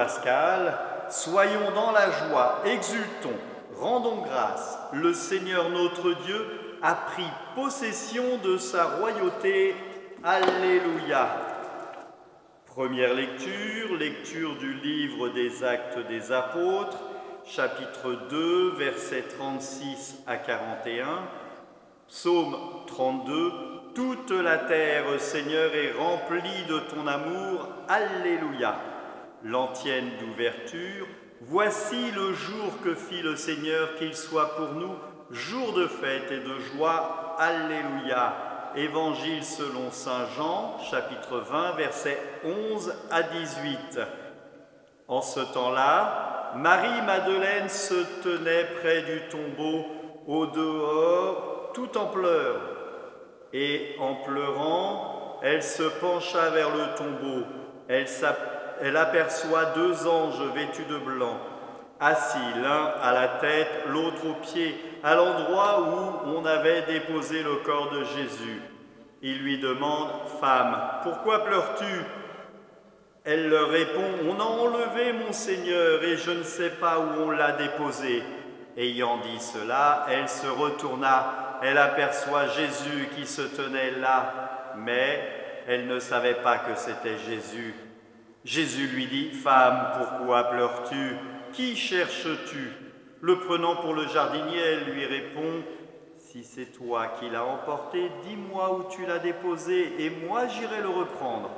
pascal, soyons dans la joie, exultons, rendons grâce. Le Seigneur notre Dieu a pris possession de sa royauté. Alléluia. Première lecture, lecture du livre des Actes des Apôtres, chapitre 2, versets 36 à 41, psaume 32. Toute la terre, Seigneur, est remplie de ton amour. Alléluia. L'antienne d'ouverture. Voici le jour que fit le Seigneur, qu'il soit pour nous jour de fête et de joie. Alléluia. Évangile selon saint Jean, chapitre 20, versets 11 à 18. En ce temps-là, Marie-Madeleine se tenait près du tombeau, au dehors, tout en pleurs. Et en pleurant, elle se pencha vers le tombeau. Elle aperçoit deux anges vêtus de blanc, assis l'un à la tête, l'autre aux pieds, à l'endroit où on avait déposé le corps de Jésus. Il lui demande: « Femme, pourquoi pleures-tu » Elle leur répond: « On a enlevé mon Seigneur et je ne sais pas où on l'a déposé. » Ayant dit cela, elle se retourna. Elle aperçoit Jésus qui se tenait là, mais elle ne savait pas que c'était Jésus. Jésus lui dit: « Femme, pourquoi pleures-tu? Qui cherches-tu » Le prenant pour le jardinier, elle lui répond: « Si c'est toi qui l'as emporté, dis-moi où tu l'as déposé, et moi j'irai le reprendre. »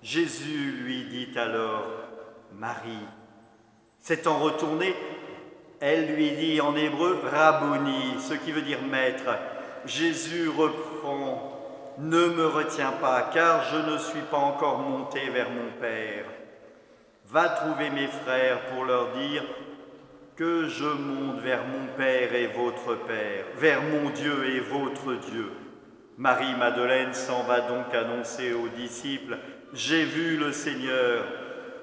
Jésus lui dit alors: « Marie. » S'étant retournée, elle lui dit en hébreu « Rabboni », ce qui veut dire maître. Jésus reprend: « Ne me retiens pas, car je ne suis pas encore monté vers mon Père. Va trouver mes frères pour leur dire que je monte vers mon Père et votre Père, vers mon Dieu et votre Dieu. » Marie-Madeleine s'en va donc annoncer aux disciples: « J'ai vu le Seigneur. »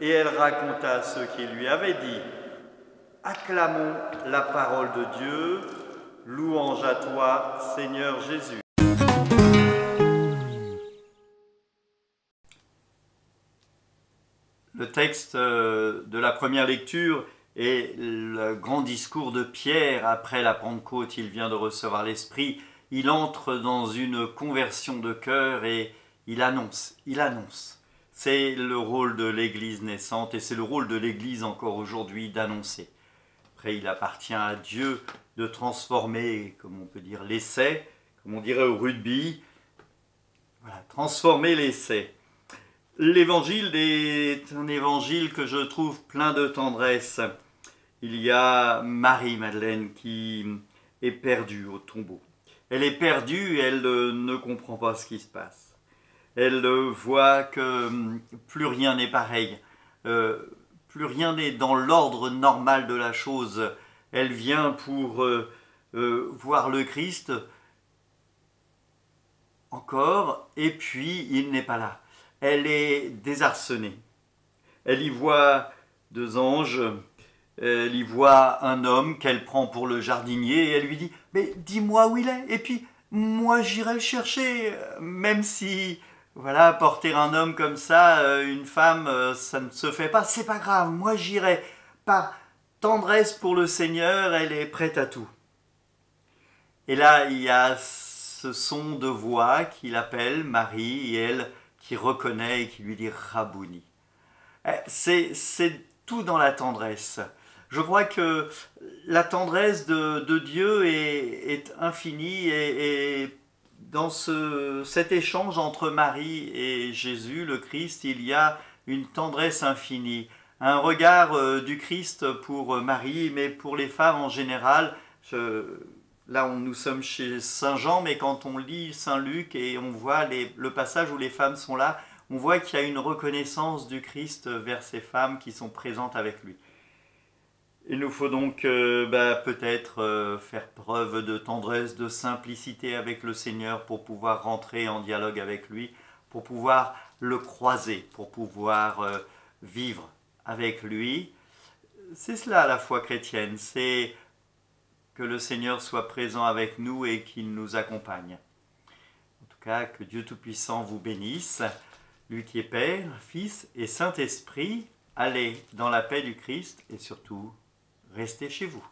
Et elle raconta ce qu'il lui avait dit. Acclamons la parole de Dieu. Louange à toi, Seigneur Jésus. Le texte de la première lecture est le grand discours de Pierre après la Pentecôte. Il vient de recevoir l'Esprit. Il entre dans une conversion de cœur et il annonce. C'est le rôle de l'Église naissante et c'est le rôle de l'Église encore aujourd'hui d'annoncer. Après, il appartient à Dieu de transformer, comme on peut dire, l'essai, comme on dirait au rugby. Voilà, transformer l'essai. L'évangile est un évangile que je trouve plein de tendresse. Il y a Marie-Madeleine qui est perdue au tombeau. Elle est perdue, elle ne comprend pas ce qui se passe. Elle voit que plus rien n'est pareil, plus rien n'est dans l'ordre normal de la chose. Elle vient pour voir le Christ encore, et puis il n'est pas là. Elle est désarçonnée. Elle y voit deux anges, elle y voit un homme qu'elle prend pour le jardinier, et elle lui dit: « Mais dis-moi où il est, et puis moi j'irai le chercher. » Même si, voilà, porter un homme comme ça, une femme, ça ne se fait pas, c'est pas grave, moi j'irai. Par tendresse pour le Seigneur, elle est prête à tout. Et là, il y a ce son de voix qui l'appelle Marie, et elle qui reconnaît et qui lui dit Rabboni. C'est tout dans la tendresse. Je crois que la tendresse de Dieu est infinie, et dans cet échange entre Marie et Jésus, le Christ, il y a une tendresse infinie. Un regard du Christ pour Marie, mais pour les femmes en général. Là, nous sommes chez Saint Jean, mais quand on lit Saint Luc et on voit le passage où les femmes sont là, on voit qu'il y a une reconnaissance du Christ vers ces femmes qui sont présentes avec lui. Il nous faut donc peut-être faire preuve de tendresse, de simplicité avec le Seigneur pour pouvoir rentrer en dialogue avec lui, pour pouvoir le croiser, pour pouvoir vivre avec lui. C'est cela la foi chrétienne, c'est que le Seigneur soit présent avec nous et qu'il nous accompagne. En tout cas, que Dieu Tout-Puissant vous bénisse, lui qui est Père, Fils et Saint-Esprit. Allez dans la paix du Christ et surtout, restez chez vous.